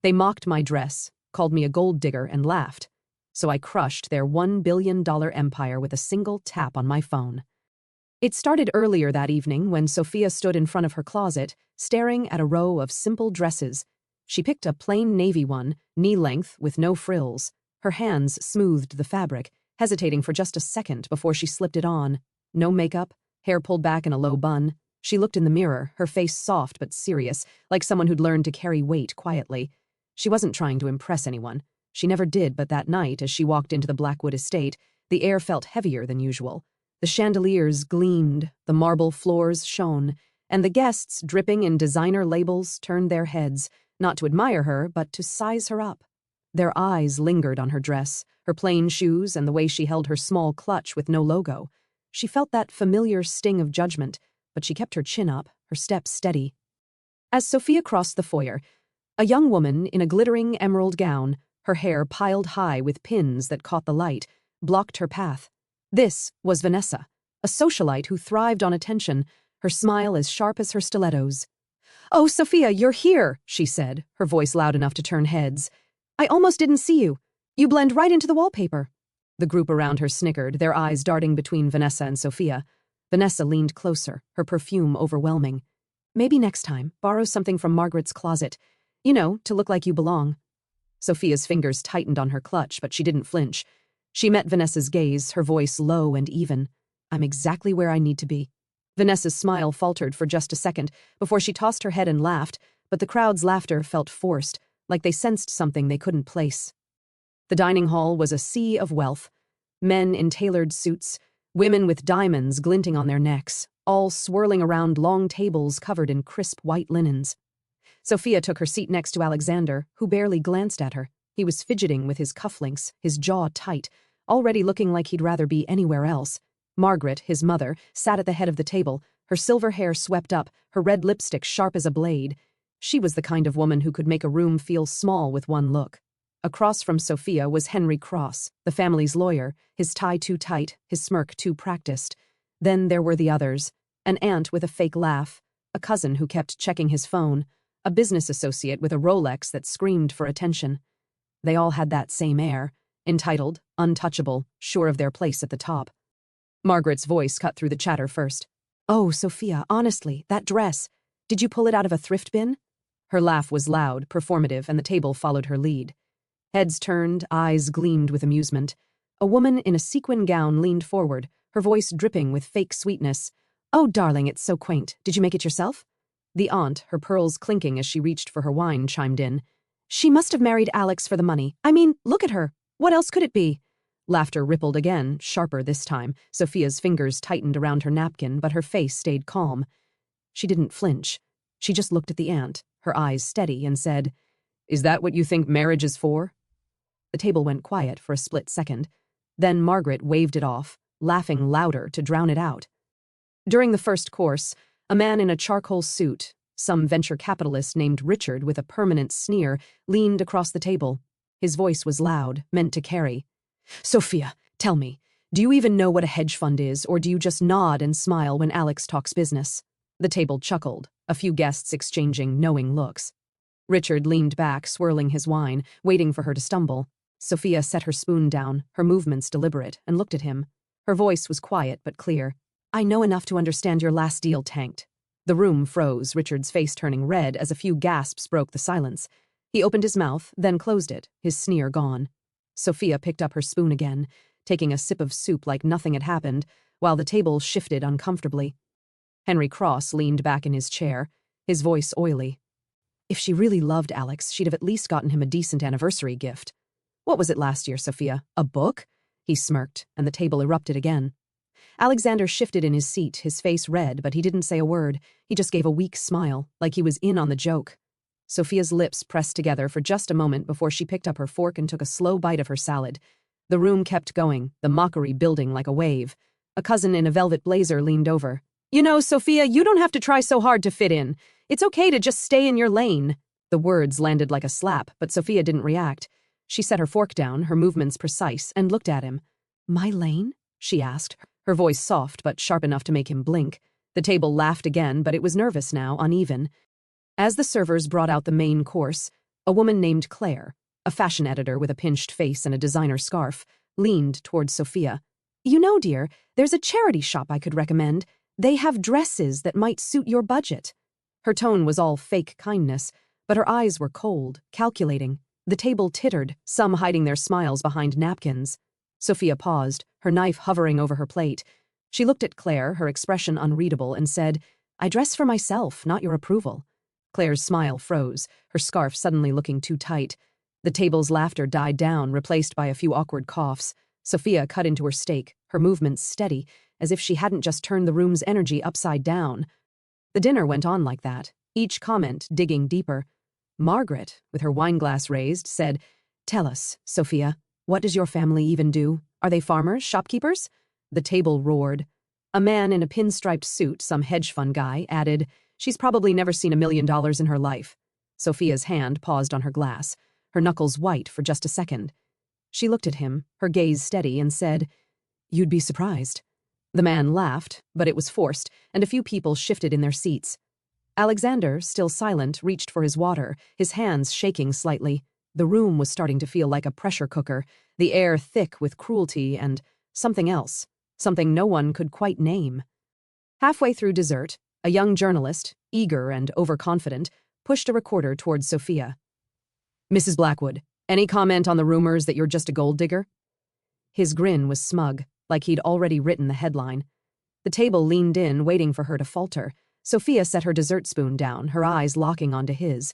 They mocked my dress, called me a gold digger, and laughed. So I crushed their $1 billion empire with a single tap on my phone. It started earlier that evening when Sophia stood in front of her closet, staring at a row of simple dresses. She picked a plain navy one, knee-length, with no frills. Her hands smoothed the fabric, hesitating for just a second before she slipped it on. No makeup, hair pulled back in a low bun. She looked in the mirror, her face soft but serious, like someone who'd learned to carry weight quietly. She wasn't trying to impress anyone. She never did, but that night, as she walked into the Blackwood estate, the air felt heavier than usual. The chandeliers gleamed, the marble floors shone, and the guests, dripping in designer labels, turned their heads, not to admire her, but to size her up. Their eyes lingered on her dress, her plain shoes, and the way she held her small clutch with no logo. She felt that familiar sting of judgment, but she kept her chin up, her steps steady. As Sophia crossed the foyer, a young woman in a glittering emerald gown, her hair piled high with pins that caught the light, blocked her path. This was Vanessa, a socialite who thrived on attention, her smile as sharp as her stilettos. "Oh, Sophia, you're here," she said, her voice loud enough to turn heads. "I almost didn't see you. You blend right into the wallpaper." The group around her snickered, their eyes darting between Vanessa and Sophia. Vanessa leaned closer, her perfume overwhelming. "Maybe next time, borrow something from Margaret's closet. You know, to look like you belong." Sophia's fingers tightened on her clutch, but she didn't flinch. She met Vanessa's gaze, her voice low and even. "I'm exactly where I need to be." Vanessa's smile faltered for just a second before she tossed her head and laughed, but the crowd's laughter felt forced, like they sensed something they couldn't place. The dining hall was a sea of wealth. Men in tailored suits, women with diamonds glinting on their necks, all swirling around long tables covered in crisp white linens. Sophia took her seat next to Alexander, who barely glanced at her. He was fidgeting with his cufflinks, his jaw tight, already looking like he'd rather be anywhere else. Margaret, his mother, sat at the head of the table, her silver hair swept up, her red lipstick sharp as a blade. She was the kind of woman who could make a room feel small with one look. Across from Sophia was Henry Cross, the family's lawyer, his tie too tight, his smirk too practiced. Then there were the others, an aunt with a fake laugh, a cousin who kept checking his phone, a business associate with a Rolex that screamed for attention. They all had that same air, entitled, untouchable, sure of their place at the top. Margaret's voice cut through the chatter first. "Oh, Sophia, honestly, that dress. Did you pull it out of a thrift bin?" Her laugh was loud, performative, and the table followed her lead. Heads turned, eyes gleamed with amusement. A woman in a sequin gown leaned forward, her voice dripping with fake sweetness. "Oh, darling, it's so quaint. Did you make it yourself?" The aunt, her pearls clinking as she reached for her wine, chimed in. "She must have married Alex for the money. I mean, look at her. What else could it be?" Laughter rippled again, sharper this time. Sophia's fingers tightened around her napkin, but her face stayed calm. She didn't flinch. She just looked at the aunt, her eyes steady, and said, "Is that what you think marriage is for?" The table went quiet for a split second. Then Margaret waved it off, laughing louder to drown it out. During the first course, a man in a charcoal suit, some venture capitalist named Richard with a permanent sneer, leaned across the table. His voice was loud, meant to carry. "Sophia, tell me, do you even know what a hedge fund is, or do you just nod and smile when Alex talks business?" The table chuckled, a few guests exchanging knowing looks. Richard leaned back, swirling his wine, waiting for her to stumble. Sophia set her spoon down, her movements deliberate, and looked at him. Her voice was quiet but clear. "I know enough to understand your last deal tanked." The room froze, Richard's face turning red as a few gasps broke the silence. He opened his mouth, then closed it, his sneer gone. Sophia picked up her spoon again, taking a sip of soup like nothing had happened, while the table shifted uncomfortably. Henry Cross leaned back in his chair, his voice oily. "If she really loved Alex, she'd have at least gotten him a decent anniversary gift." "What was it last year, Sophia? A book?" He smirked, and the table erupted again. Alexander shifted in his seat, his face red, but he didn't say a word. He just gave a weak smile, like he was in on the joke. Sophia's lips pressed together for just a moment before she picked up her fork and took a slow bite of her salad. The room kept going, the mockery building like a wave. A cousin in a velvet blazer leaned over. "You know, Sophia, you don't have to try so hard to fit in. It's okay to just stay in your lane." The words landed like a slap, but Sophia didn't react. She set her fork down, her movements precise, and looked at him. "My lane?" she asked, her voice soft but sharp enough to make him blink. The table laughed again, but it was nervous now, uneven. As the servers brought out the main course, A woman named Claire, a fashion editor with a pinched face and a designer scarf, leaned towards Sophia. "You know, dear, there's a charity shop I could recommend. They have dresses that might suit your budget." Her tone was all fake kindness, but her eyes were cold, calculating. The table tittered, some hiding their smiles behind napkins. Sophia paused, her knife hovering over her plate. She looked at Claire, her expression unreadable, and said, "I dress for myself, not your approval." Claire's smile froze, her scarf suddenly looking too tight. The table's laughter died down, replaced by a few awkward coughs. Sophia cut into her steak, her movements steady, as if she hadn't just turned the room's energy upside down. The dinner went on like that, each comment digging deeper. Margaret, with her wineglass raised, said, "Tell us, Sophia, what does your family even do? Are they farmers, shopkeepers?" The table roared. A man in a pinstriped suit, some hedge fund guy, added, "She's probably never seen $1 million in her life." Sophia's hand paused on her glass, her knuckles white for just a second. She looked at him, her gaze steady, and said, "You'd be surprised." The man laughed, but it was forced, and a few people shifted in their seats. Alexander, still silent, reached for his water, his hands shaking slightly. The room was starting to feel like a pressure cooker, the air thick with cruelty and something else, something no one could quite name. Halfway through dessert, a young journalist, eager and overconfident, pushed a recorder towards Sophia. "Mrs. Blackwood, any comment on the rumors that you're just a gold digger?" His grin was smug, like he'd already written the headline. The table leaned in, waiting for her to falter. Sophia set her dessert spoon down, her eyes locking onto his.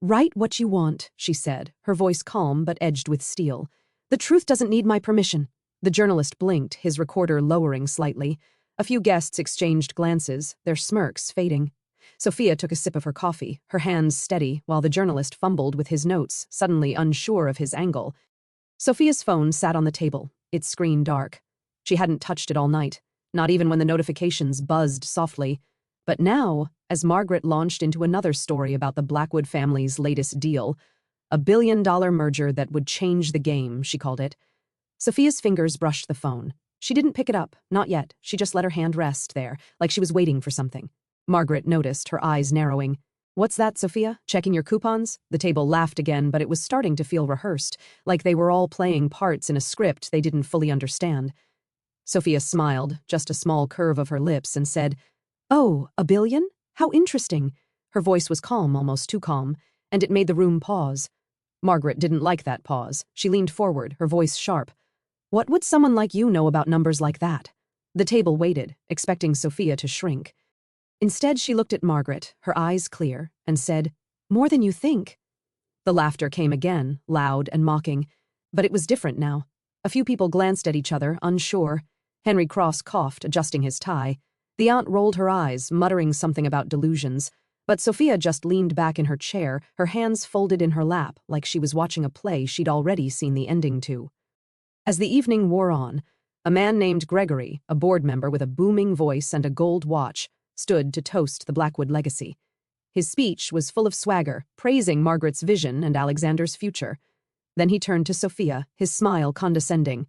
"Write what you want," she said, her voice calm but edged with steel. "The truth doesn't need my permission." The journalist blinked, his recorder lowering slightly. A few guests exchanged glances, their smirks fading. Sophia took a sip of her coffee, her hands steady, while the journalist fumbled with his notes, suddenly unsure of his angle. Sophia's phone sat on the table, its screen dark. She hadn't touched it all night, not even when the notifications buzzed softly. But now, as Margaret launched into another story about the Blackwood family's latest deal, a billion-dollar merger that would change the game, she called it, Sophia's fingers brushed the phone. She didn't pick it up, not yet. She just let her hand rest there, like she was waiting for something. Margaret noticed, her eyes narrowing. "What's that, Sophia? Checking your coupons?" The table laughed again, but it was starting to feel rehearsed, like they were all playing parts in a script they didn't fully understand. Sophia smiled, just a small curve of her lips, and said, "Oh, $1 billion? How interesting." Her voice was calm, almost too calm, and it made the room pause. Margaret didn't like that pause. She leaned forward, her voice sharp. "What would someone like you know about numbers like that?" The table waited, expecting Sophia to shrink. Instead, she looked at Margaret, her eyes clear, and said, "More than you think." The laughter came again, loud and mocking. But it was different now. A few people glanced at each other, unsure. Henry Cross coughed, adjusting his tie. The aunt rolled her eyes, muttering something about delusions. But Sophia just leaned back in her chair, her hands folded in her lap, like she was watching a play she'd already seen the ending to. As the evening wore on, a man named Gregory, a board member with a booming voice and a gold watch, stood to toast the Blackwood legacy. His speech was full of swagger, praising Margaret's vision and Alexander's future. Then he turned to Sophia, his smile condescending.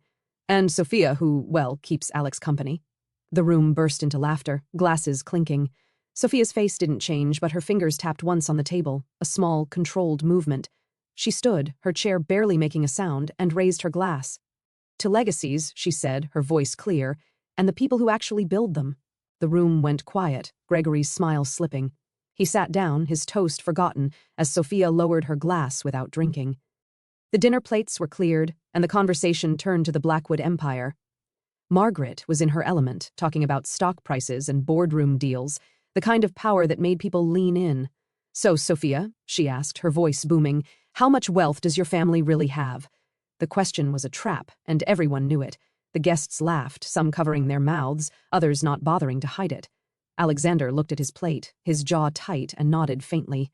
"And Sophia, who, well, keeps Alex company." The room burst into laughter, glasses clinking. Sophia's face didn't change, but her fingers tapped once on the table, a small, controlled movement. She stood, her chair barely making a sound, and raised her glass. "To legacies," she said, her voice clear, "and the people who actually build them." The room went quiet, Gregory's smile slipping. He sat down, his toast forgotten, as Sophia lowered her glass without drinking. The dinner plates were cleared, and the conversation turned to the Blackwood empire. Margaret was in her element, talking about stock prices and boardroom deals, the kind of power that made people lean in. "So, Sophia," she asked, her voice booming, "how much wealth does your family really have?" The question was a trap, and everyone knew it. The guests laughed, some covering their mouths, others not bothering to hide it. Alexander looked at his plate, his jaw tight, and nodded faintly.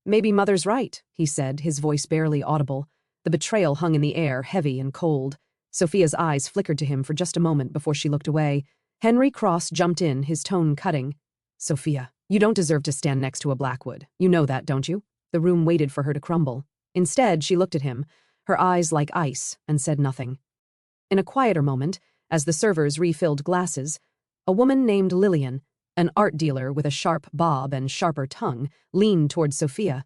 "Maybe Mother's right," he said, his voice barely audible. The betrayal hung in the air, heavy and cold. Sophia's eyes flickered to him for just a moment before she looked away. Henry Cross jumped in, his tone cutting. "Sophia, you don't deserve to stand next to a Blackwood. You know that, don't you?" The room waited for her to crumble. Instead, she looked at him, her eyes like ice, and said nothing. In a quieter moment, as the servers refilled glasses, a woman named Lillian, an art dealer with a sharp bob and sharper tongue, leaned toward Sophia.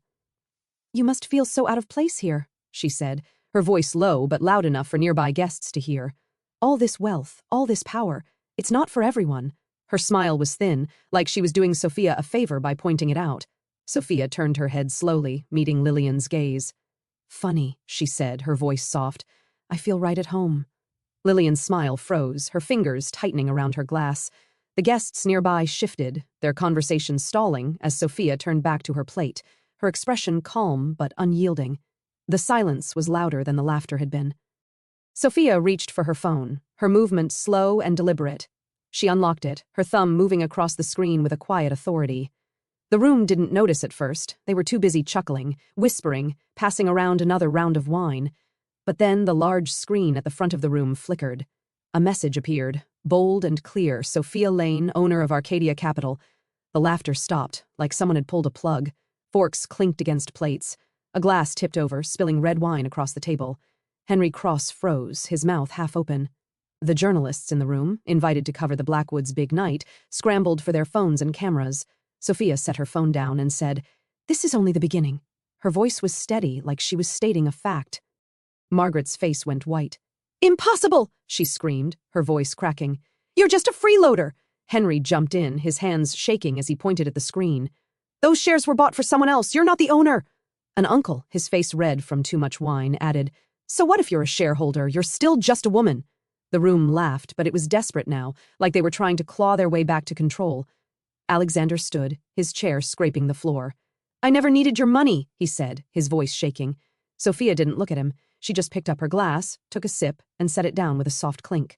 You must feel so out of place here, she said, her voice low but loud enough for nearby guests to hear. All this wealth, all this power, it's not for everyone. Her smile was thin, like she was doing Sophia a favor by pointing it out. Sophia turned her head slowly, meeting Lillian's gaze. Funny, she said, her voice soft. I feel right at home. Lillian's smile froze, her fingers tightening around her glass. The guests nearby shifted, their conversation stalling as Sophia turned back to her plate, her expression calm but unyielding. The silence was louder than the laughter had been. Sophia reached for her phone, her movement slow and deliberate. She unlocked it, her thumb moving across the screen with a quiet authority. The room didn't notice at first. They were too busy chuckling, whispering, passing around another round of wine. But then the large screen at the front of the room flickered. A message appeared, bold and clear, Sophia Lane, owner of Arcadia Capital. The laughter stopped, like someone had pulled a plug. Forks clinked against plates. A glass tipped over, spilling red wine across the table. Henry Cross froze, his mouth half open. The journalists in the room, invited to cover the Blackwoods' big night, scrambled for their phones and cameras. Sophia set her phone down and said, "This is only the beginning." Her voice was steady, like she was stating a fact. Margaret's face went white. "Impossible!" she screamed, her voice cracking. "You're just a freeloader!" Henry jumped in, his hands shaking as he pointed at the screen. "Those shares were bought for someone else. You're not the owner." An uncle, his face red from too much wine, added, "So what if you're a shareholder? You're still just a woman." The room laughed, but it was desperate now, like they were trying to claw their way back to control. Alexander stood, his chair scraping the floor. "I never needed your money," he said, his voice shaking. Sophia didn't look at him. She just picked up her glass, took a sip, and set it down with a soft clink.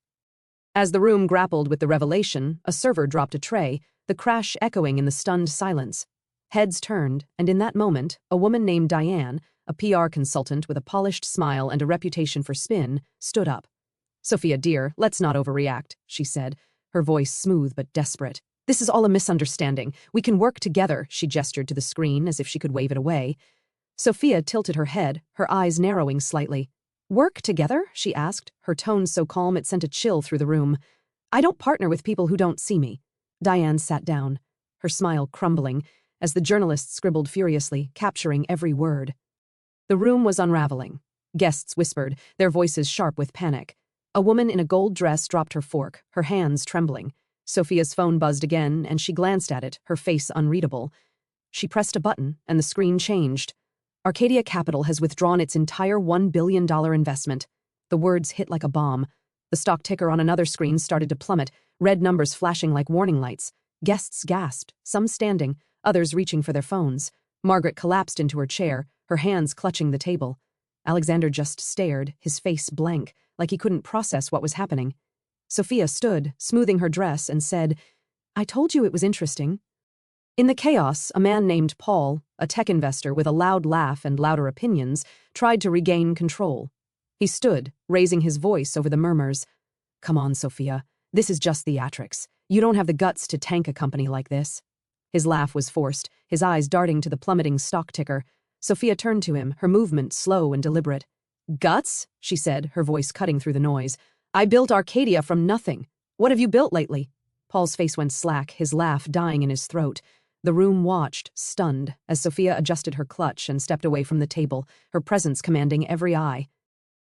As the room grappled with the revelation, a server dropped a tray, the crash echoing in the stunned silence. Heads turned, and in that moment, a woman named Diane, a PR consultant with a polished smile and a reputation for spin, stood up. "Sophia, dear, let's not overreact," she said, her voice smooth but desperate. "This is all a misunderstanding. We can work together," she gestured to the screen as if she could wave it away. Sophia tilted her head, her eyes narrowing slightly. "Work together?" she asked, her tone so calm it sent a chill through the room. "I don't partner with people who don't see me." Diane sat down, her smile crumbling, as the journalists scribbled furiously, capturing every word. The room was unraveling. Guests whispered, their voices sharp with panic. A woman in a gold dress dropped her fork, her hands trembling. Sophia's phone buzzed again, and she glanced at it, her face unreadable. She pressed a button, and the screen changed. "Arcadia Capital has withdrawn its entire $1 billion investment." The words hit like a bomb. The stock ticker on another screen started to plummet, red numbers flashing like warning lights. Guests gasped, some standing, others reaching for their phones. Margaret collapsed into her chair, her hands clutching the table. Alexander just stared, his face blank, like he couldn't process what was happening. Sophia stood, smoothing her dress, and said, "I told you it was interesting." In the chaos, a man named Paul, a tech investor with a loud laugh and louder opinions, tried to regain control. He stood, raising his voice over the murmurs. "Come on, Sophia. This is just theatrics. You don't have the guts to tank a company like this." His laugh was forced, his eyes darting to the plummeting stock ticker. Sophia turned to him, her movement slow and deliberate. "Guts?" she said, her voice cutting through the noise. "I built Arcadia from nothing. What have you built lately?" Paul's face went slack, his laugh dying in his throat. The room watched, stunned, as Sophia adjusted her clutch and stepped away from the table, her presence commanding every eye.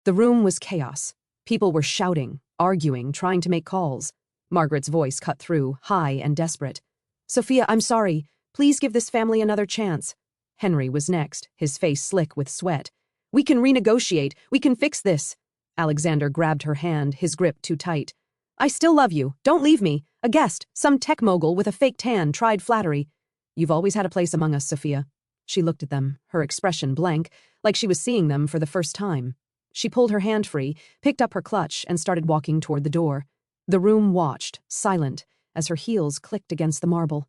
The room was chaos. People were shouting, arguing, trying to make calls. Margaret's voice cut through, high and desperate. "Sophia, I'm sorry. Please give this family another chance." Henry was next, his face slick with sweat. "We can renegotiate. We can fix this." Alexander grabbed her hand, his grip too tight. "I still love you. Don't leave me. A guest, some tech mogul with a fake tan, tried flattery. You've always had a place among us, Sophia." She looked at them, her expression blank, like she was seeing them for the first time. She pulled her hand free, picked up her clutch, and started walking toward the door. The room watched, silent, as her heels clicked against the marble.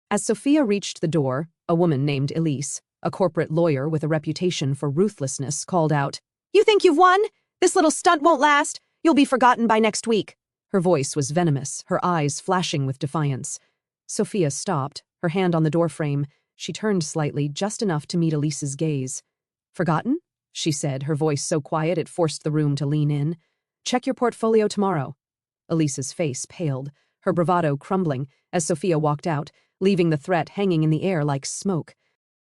As Sophia reached the door, a woman named Elise, a corporate lawyer with a reputation for ruthlessness, called out, "You think you've won? This little stunt won't last. You'll be forgotten by next week." Her voice was venomous, her eyes flashing with defiance. Sophia stopped, her hand on the doorframe. She turned slightly, just enough to meet Elise's gaze. "Forgotten?" she said, her voice so quiet it forced the room to lean in. "Check your portfolio tomorrow." Elise's face paled, her bravado crumbling, as Sophia walked out, leaving the threat hanging in the air like smoke.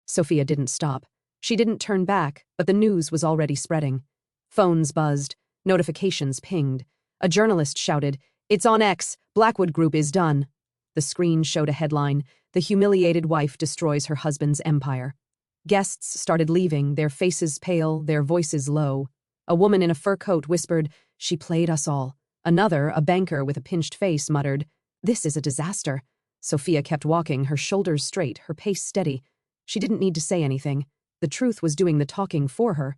Sophia didn't stop. She didn't turn back, but the news was already spreading. Phones buzzed, notifications pinged. A journalist shouted, "It's on X, Blackwood Group is done." The screen showed a headline, "The humiliated wife destroys her husband's empire." Guests started leaving, their faces pale, their voices low. A woman in a fur coat whispered, "She played us all." Another, a banker with a pinched face, muttered, "This is a disaster." Sophia kept walking, her shoulders straight, her pace steady. She didn't need to say anything. The truth was doing the talking for her.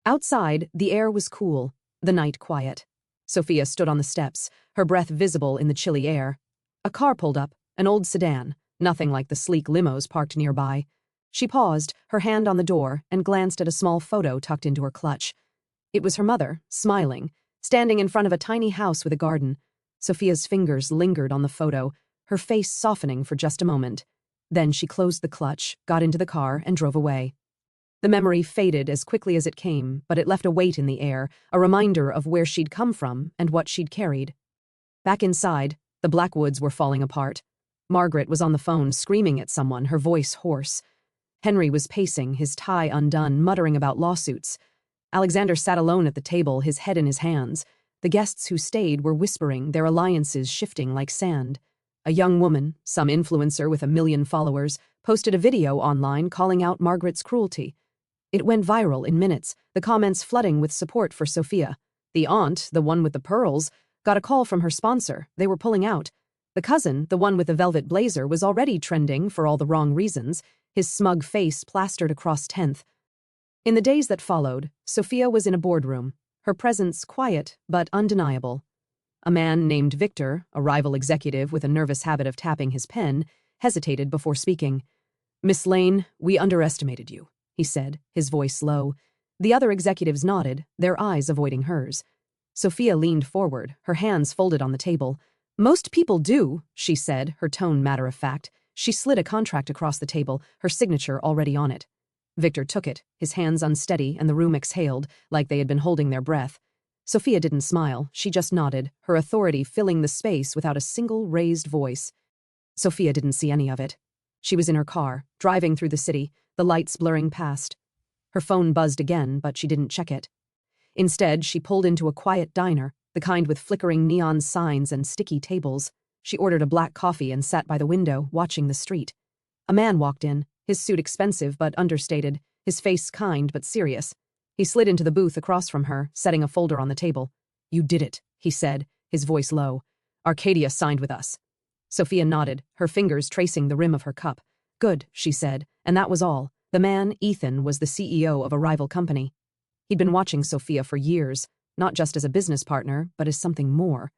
Outside, the air was cool, the night quiet. Sophia stood on the steps, her breath visible in the chilly air. A car pulled up, an old sedan, nothing like the sleek limos parked nearby. She paused, her hand on the door, and glanced at a small photo tucked into her clutch. It was her mother, smiling, standing in front of a tiny house with a garden. Sophia's fingers lingered on the photo, her face softening for just a moment. Then she closed the clutch, got into the car, and drove away. The memory faded as quickly as it came, but it left a weight in the air, a reminder of where she'd come from and what she'd carried. Back inside, the Blackwoods were falling apart. Margaret was on the phone, screaming at someone, her voice hoarse. Henry was pacing, his tie undone, muttering about lawsuits. Alexander sat alone at the table, his head in his hands. The guests who stayed were whispering, their alliances shifting like sand. A young woman, some influencer with 1 million followers, posted a video online calling out Margaret's cruelty. It went viral in minutes, the comments flooding with support for Sophia. The aunt, the one with the pearls, got a call from her sponsor. They were pulling out. The cousin, the one with the velvet blazer, was already trending for all the wrong reasons, his smug face plastered across 10th. In the days that followed, Sophia was in a boardroom, her presence quiet but undeniable. A man named Victor, a rival executive with a nervous habit of tapping his pen, hesitated before speaking. "Miss Lane, we underestimated you," he said, his voice low. The other executives nodded, their eyes avoiding hers. Sophia leaned forward, her hands folded on the table. "Most people do," she said, her tone matter-of-fact. She slid a contract across the table, her signature already on it. Victor took it, his hands unsteady, and the room exhaled, like they had been holding their breath. Sophia didn't smile, she just nodded, her authority filling the space without a single raised voice. Sophia didn't see any of it. She was in her car, driving through the city, the lights blurring past. Her phone buzzed again, but she didn't check it. Instead, she pulled into a quiet diner, the kind with flickering neon signs and sticky tables. She ordered a black coffee and sat by the window, watching the street. A man walked in, his suit expensive but understated, his face kind but serious. He slid into the booth across from her, setting a folder on the table. "You did it," he said, his voice low. "Arcadia signed with us." Sophia nodded, her fingers tracing the rim of her cup. "Good," she said, and that was all. The man, Ethan, was the CEO of a rival company. He'd been watching Sophia for years, not just as a business partner, but as something more.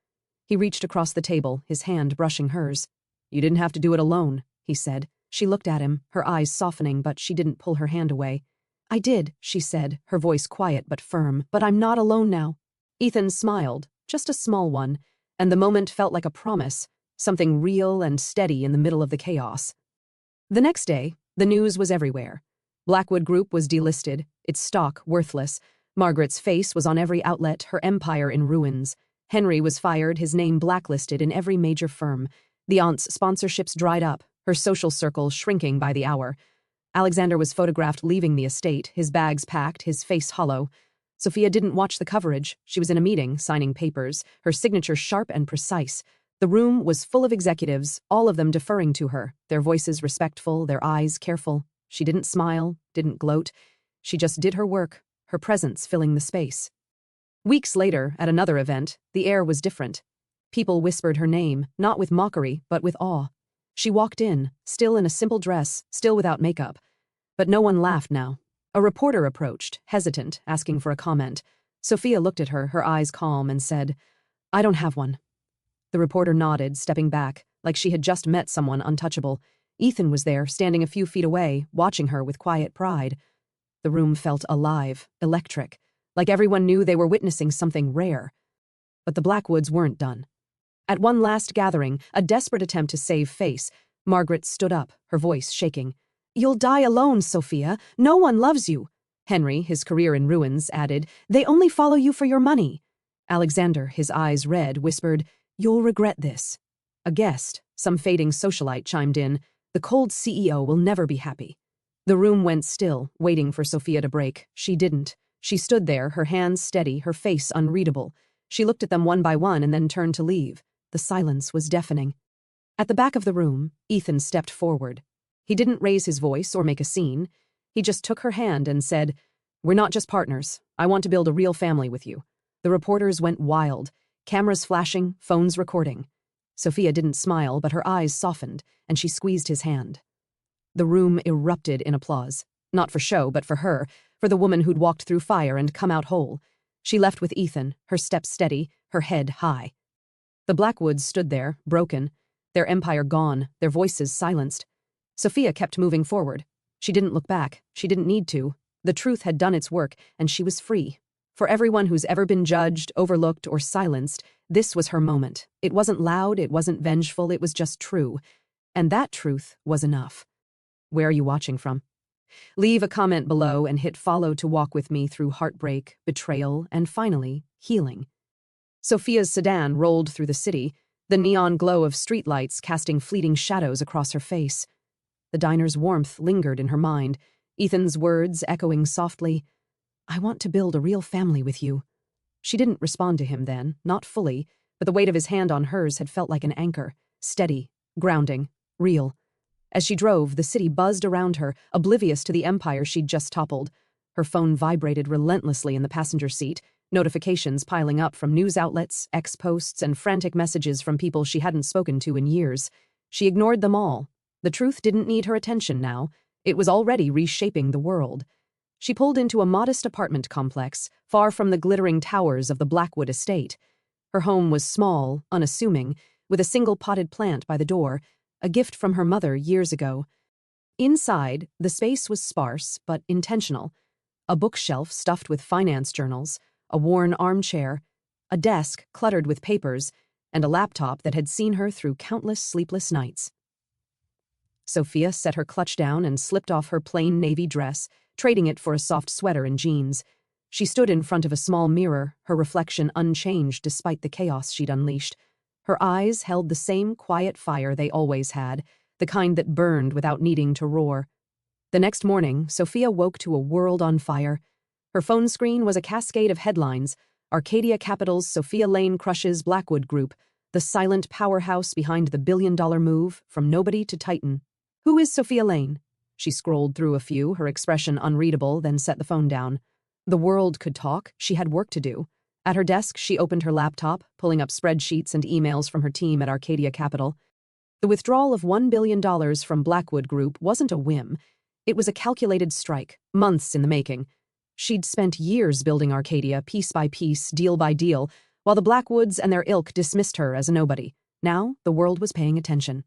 He reached across the table, his hand brushing hers. "You didn't have to do it alone," he said. She looked at him, her eyes softening, but she didn't pull her hand away. "I did," she said, her voice quiet but firm, "but I'm not alone now." Ethan smiled, just a small one, and the moment felt like a promise, something real and steady in the middle of the chaos. The next day, the news was everywhere. Blackwood Group was delisted, its stock worthless. Margaret's face was on every outlet, her empire in ruins. Henry was fired, his name blacklisted in every major firm. The aunt's sponsorships dried up, her social circle shrinking by the hour. Alexander was photographed leaving the estate, his bags packed, his face hollow. Sophia didn't watch the coverage. She was in a meeting, signing papers, her signature sharp and precise. The room was full of executives, all of them deferring to her, their voices respectful, their eyes careful. She didn't smile, didn't gloat. She just did her work, her presence filling the space. Weeks later, at another event, the air was different. People whispered her name, not with mockery, but with awe. She walked in, still in a simple dress, still without makeup. But no one laughed now. A reporter approached, hesitant, asking for a comment. Sophia looked at her, her eyes calm, and said, "I don't have one." The reporter nodded, stepping back, like she had just met someone untouchable. Ethan was there, standing a few feet away, watching her with quiet pride. The room felt alive, electric, like everyone knew they were witnessing something rare. But the Blackwoods weren't done. At one last gathering, a desperate attempt to save face, Margaret stood up, her voice shaking. "You'll die alone, Sophia. No one loves you." Henry, his career in ruins, added, "They only follow you for your money." Alexander, his eyes red, whispered, "You'll regret this." A guest, some fading socialite, chimed in, "The cold CEO will never be happy." The room went still, waiting for Sophia to break. She didn't. She stood there, her hands steady, her face unreadable. She looked at them one by one and then turned to leave. The silence was deafening. At the back of the room, Ethan stepped forward. He didn't raise his voice or make a scene. He just took her hand and said, "We're not just partners. I want to build a real family with you." The reporters went wild, cameras flashing, phones recording. Sophia didn't smile, but her eyes softened, and she squeezed his hand. The room erupted in applause. Not for show, but for her, for the woman who'd walked through fire and come out whole. She left with Ethan, her steps steady, her head high. The Blackwoods stood there, broken, their empire gone, their voices silenced. Sophia kept moving forward. She didn't look back. She didn't need to. The truth had done its work, and she was free. For everyone who's ever been judged, overlooked, or silenced, this was her moment. It wasn't loud, it wasn't vengeful, it was just true. And that truth was enough. Where are you watching from? Leave a comment below and hit follow to walk with me through heartbreak, betrayal, and finally, healing. Sophia's sedan rolled through the city, the neon glow of streetlights casting fleeting shadows across her face. The diner's warmth lingered in her mind, Ethan's words echoing softly, "I want to build a real family with you." She didn't respond to him then, not fully, but the weight of his hand on hers had felt like an anchor, steady, grounding, real. As she drove, the city buzzed around her, oblivious to the empire she'd just toppled. Her phone vibrated relentlessly in the passenger seat, notifications piling up from news outlets, ex-posts, and frantic messages from people she hadn't spoken to in years. She ignored them all. The truth didn't need her attention now. It was already reshaping the world. She pulled into a modest apartment complex, far from the glittering towers of the Blackwood estate. Her home was small, unassuming, with a single potted plant by the door, a gift from her mother years ago. Inside, the space was sparse but intentional. A bookshelf stuffed with finance journals, a worn armchair, a desk cluttered with papers, and a laptop that had seen her through countless sleepless nights. Sophia set her clutch down and slipped off her plain navy dress, trading it for a soft sweater and jeans. She stood in front of a small mirror, her reflection unchanged despite the chaos she'd unleashed. Her eyes held the same quiet fire they always had, the kind that burned without needing to roar. The next morning, Sophia woke to a world on fire. Her phone screen was a cascade of headlines: Arcadia Capital's Sophia Lane crushes Blackwood Group, the silent powerhouse behind the billion-dollar move from nobody to titan. Who is Sophia Lane? She scrolled through a few, her expression unreadable, then set the phone down. The world could talk. She had work to do. At her desk, she opened her laptop, pulling up spreadsheets and emails from her team at Arcadia Capital. The withdrawal of $1 billion from Blackwood Group wasn't a whim. It was a calculated strike, months in the making. She'd spent years building Arcadia, piece by piece, deal by deal, while the Blackwoods and their ilk dismissed her as a nobody. Now, the world was paying attention.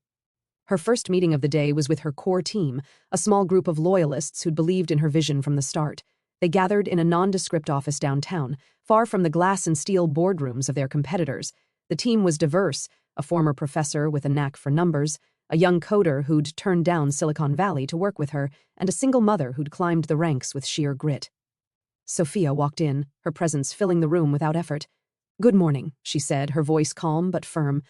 Her first meeting of the day was with her core team, a small group of loyalists who'd believed in her vision from the start. They gathered in a nondescript office downtown, far from the glass and steel boardrooms of their competitors. The team was diverse: a former professor with a knack for numbers, a young coder who'd turned down Silicon Valley to work with her, and a single mother who'd climbed the ranks with sheer grit. Sophia walked in, her presence filling the room without effort. "Good morning," she said, her voice calm but firm.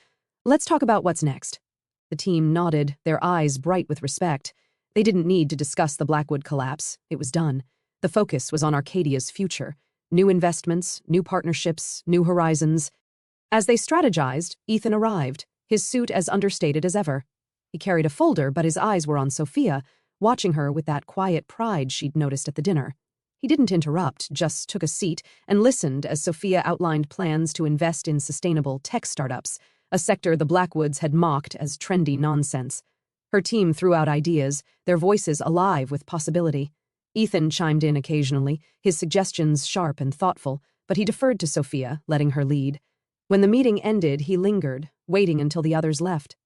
"Let's talk about what's next." The team nodded, their eyes bright with respect. They didn't need to discuss the Blackwood collapse. It was done. The focus was on Arcadia's future. New investments, new partnerships, new horizons. As they strategized, Ethan arrived, his suit as understated as ever. He carried a folder, but his eyes were on Sophia, watching her with that quiet pride she'd noticed at the dinner. He didn't interrupt, just took a seat and listened as Sophia outlined plans to invest in sustainable tech startups, a sector the Blackwoods had mocked as trendy nonsense. Her team threw out ideas, their voices alive with possibility. Ethan chimed in occasionally, his suggestions sharp and thoughtful, but he deferred to Sophia, letting her lead. When the meeting ended, he lingered, waiting until the others left.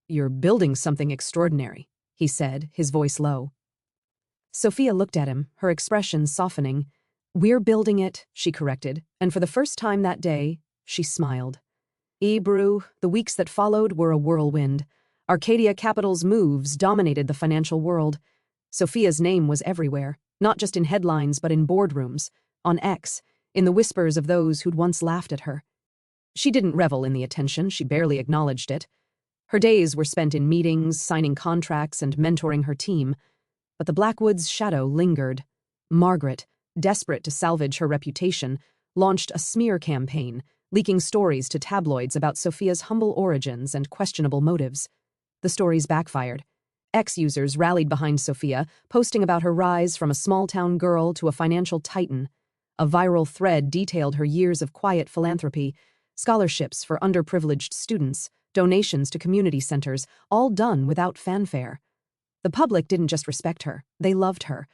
"You're building something extraordinary," he said, his voice low. Sophia looked at him, her expression softening. "We're building it," she corrected, and for the first time that day, she smiled. The weeks that followed were a whirlwind. Arcadia Capital's moves dominated the financial world. Sophia's name was everywhere, not just in headlines but in boardrooms, on X, in the whispers of those who'd once laughed at her. She didn't revel in the attention, she barely acknowledged it. Her days were spent in meetings, signing contracts, and mentoring her team. But the Blackwood's shadow lingered. Margaret, desperate to salvage her reputation, launched a smear campaign, leaking stories to tabloids about Sophia's humble origins and questionable motives. The stories backfired. Ex-users rallied behind Sophia, posting about her rise from a small-town girl to a financial titan. A viral thread detailed her years of quiet philanthropy, scholarships for underprivileged students, donations to community centers, all done without fanfare. The public didn't just respect her, they loved her.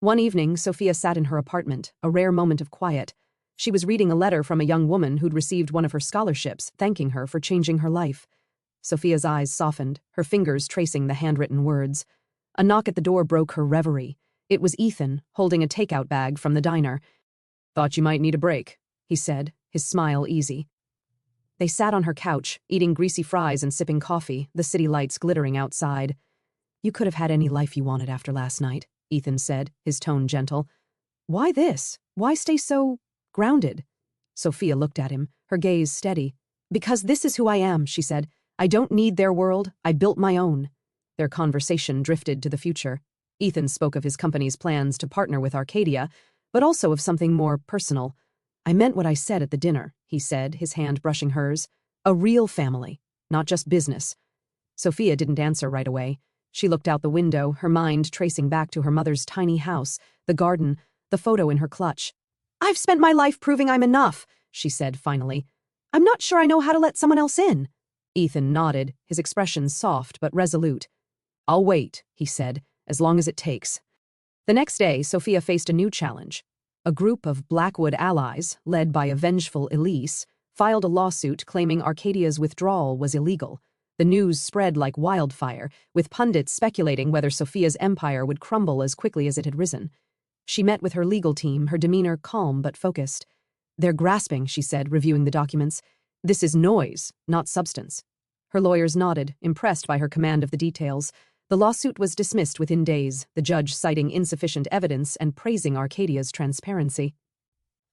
One evening, Sophia sat in her apartment, a rare moment of quiet. She was reading a letter from a young woman who'd received one of her scholarships, thanking her for changing her life. Sophia's eyes softened, her fingers tracing the handwritten words. A knock at the door broke her reverie. It was Ethan, holding a takeout bag from the diner. "Thought you might need a break," he said, his smile easy. They sat on her couch, eating greasy fries and sipping coffee, the city lights glittering outside. "You could have had any life you wanted after last night," Ethan said, his tone gentle. "Why this? Why stay so grounded?" Sophia looked at him, her gaze steady. "Because this is who I am," she said. "I don't need their world, I built my own." Their conversation drifted to the future. Ethan spoke of his company's plans to partner with Arcadia, but also of something more personal. "I meant what I said at the dinner," he said, his hand brushing hers. "A real family, not just business." Sophia didn't answer right away. She looked out the window, her mind tracing back to her mother's tiny house, the garden, the photo in her clutch. "I've spent my life proving I'm enough," she said finally. "I'm not sure I know how to let someone else in." Ethan nodded, his expression soft but resolute. "I'll wait," he said, "as long as it takes." The next day, Sophia faced a new challenge. A group of Blackwood allies, led by a vengeful Elise, filed a lawsuit claiming Arcadia's withdrawal was illegal. The news spread like wildfire, with pundits speculating whether Sophia's empire would crumble as quickly as it had risen. She met with her legal team, her demeanor calm but focused. "They're grasping," she said, reviewing the documents. "This is noise, not substance." Her lawyers nodded, impressed by her command of the details. The lawsuit was dismissed within days, the judge citing insufficient evidence and praising Arcadia's transparency.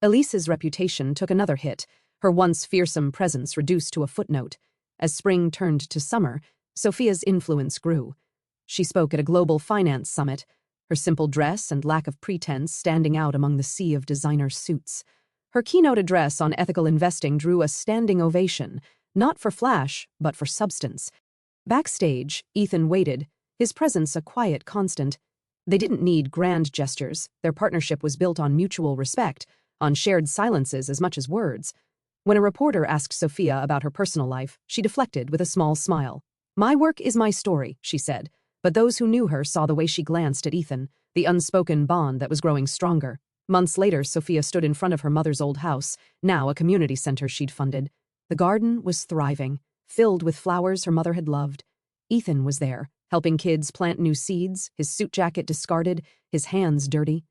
Elise's reputation took another hit, her once fearsome presence reduced to a footnote. As spring turned to summer, Sophia's influence grew. She spoke at a global finance summit, her simple dress and lack of pretense standing out among the sea of designer suits. Her keynote address on ethical investing drew a standing ovation, not for flash, but for substance. Backstage, Ethan waited, his presence a quiet constant. They didn't need grand gestures. Their partnership was built on mutual respect, on shared silences as much as words. When a reporter asked Sophia about her personal life, she deflected with a small smile. "My work is my story," she said, but those who knew her saw the way she glanced at Ethan, the unspoken bond that was growing stronger. Months later, Sophia stood in front of her mother's old house, now a community center she'd funded. The garden was thriving, filled with flowers her mother had loved. Ethan was there, helping kids plant new seeds, his suit jacket discarded, his hands dirty.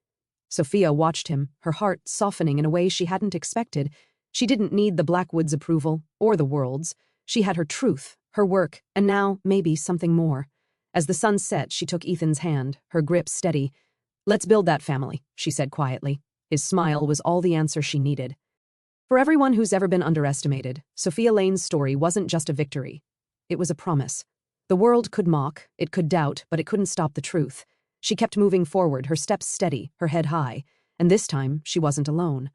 Sophia watched him, her heart softening in a way she hadn't expected. She didn't need the Blackwood's approval, or the world's. She had her truth, her work, and now, maybe, something more. As the sun set, she took Ethan's hand, her grip steady. "Let's build that family," she said quietly. His smile was all the answer she needed. For everyone who's ever been underestimated, Sophia Lane's story wasn't just a victory. It was a promise. The world could mock, it could doubt, but it couldn't stop the truth. She kept moving forward, her steps steady, her head high. And this time, she wasn't alone.